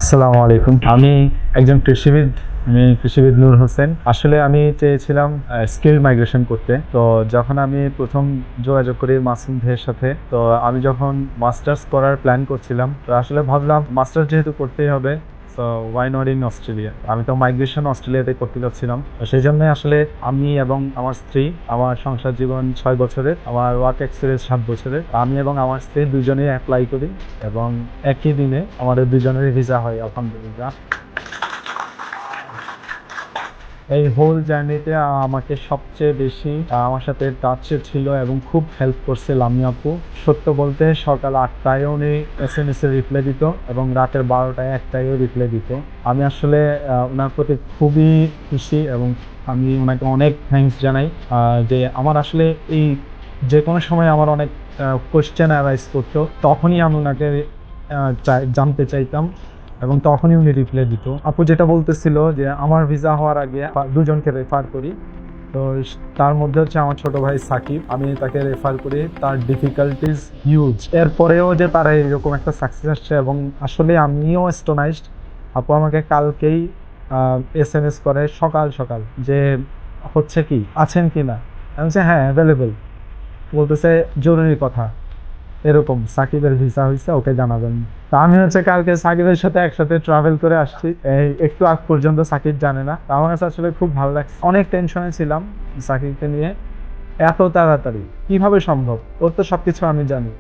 আসসালামু আলাইকুম। আমি একজন কৃষিবিদ। আমি কৃষিবিদ নূর হোসেন। আসলে আমি চেয়েছিলাম স্কিল মাইগ্রেশন করতে। তো যখন আমি প্রথম যোগাযোগ করি মাসুম ভাইয়ের সাথে, তো আমি যখন মাস্টার্স করার প্ল্যান করছিলাম, তো আসলে ভাবলাম মাস্টার্স যেহেতু করতেই হবে, so why not in Australia. আমি তো মাইগ্রেশন অস্ট্রেলিয়াতে করতে যাচ্ছিলাম। তো সেই জন্যই আসলে আমি এবং আমার স্ত্রী, আমার সংসার জীবন 6 বছরের, আমার ওয়ার্ক এক্সপিরিয়েন্স 7 বছরের। আমি এবং আমার স্ত্রী দুজনেই অ্যাপ্লাই করি এবং একই দিনে আমাদের দুজনেরই ভিসা হয় আলহামদুলিল্লাহ। এই হোল জার্নিতে আমাকে সবচেয়ে বেশি আমার সাথে টাচে ছিল এবং খুব হেল্প করছে লামি আপু। সত্য বলতে সকাল 8টায় উনি SMS এর রিপ্লাই দিত এবং রাতের 12টায় 1টায়ও রিপ্লাই দিত। আমি আসলে ওনার প্রতি খুবই খুশি এবং আমি ওনাকে অনেক থ্যাঙ্কস জানাই। যে আমার আসলে এই যে কোনো সময় আমার অনেক কোয়েশ্চেন অ্যারাইজ করতো, তখনই আমি ওনাকে জানতে চাইতাম এবং তখনই উনি রিপ্লাই দিত। আপু যেটা বলতেছিল যে আমার ভিসা হওয়ার আগে দুজনকে রেফার করি। তো তার মধ্যে হচ্ছে আমার ছোট ভাই সাকিব। আমি তাকে রেফার করি। তার ডিফিকাল্টিজ হিউজ, এরপরেও যে তারা এরকম একটা সাকসেস আসছে এবং আসলে আমিও অ্যাস্টোনাইজড। আপু আমাকে কালকেই SMS করে সকাল সকাল যে হচ্ছে কি, আছেন কি না। আমি বলছি হ্যাঁ অ্যাভেলেবেল। বলতেছে জরুরি কথা, এরকম সাকিবের ভিসা হয়েছে, ওকে জানাবেন। তা আমি হচ্ছে কালকে সাকিবের সাথে একসাথে ট্রাভেল করে আসছি। এই একটু আগ পর্যন্ত সাকিব জানে না। তা আমার কাছে আসলে খুব ভালো লাগছে। অনেক টেনশনে ছিলাম সাকিবকে নিয়ে। এত তাড়াতাড়ি কিভাবে সম্ভব? ওর তো সবকিছু আমি জানি।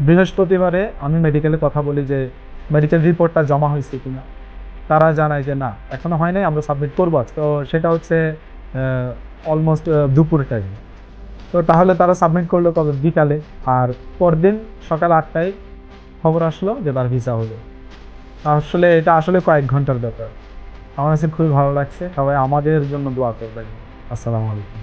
বৃহস্পতিবারে আমি মেডিকেলে কথা বলি যে মেডিকেল রিপোর্টটা জমা হয়েছে কিনা। তারা জানায় যে না, এখনো হয় নাই, আমরা সাবমিট করবো। তো সেটা হচ্ছে অলমোস্ট দুপুর টাইম। তো তাহলে তারা সাবমিট করলো কবে? বিকালে। আর পরদিন সকাল 8টায় খবর আসলো যে তার ভিসা হলো। আসলে এটা আসলে কয়েক ঘন্টার ব্যাপার। আমার কাছে খুবই ভালো লাগছে। সবাই আমাদের জন্য দোয়া করবেন। আসসালামু আলাইকুম।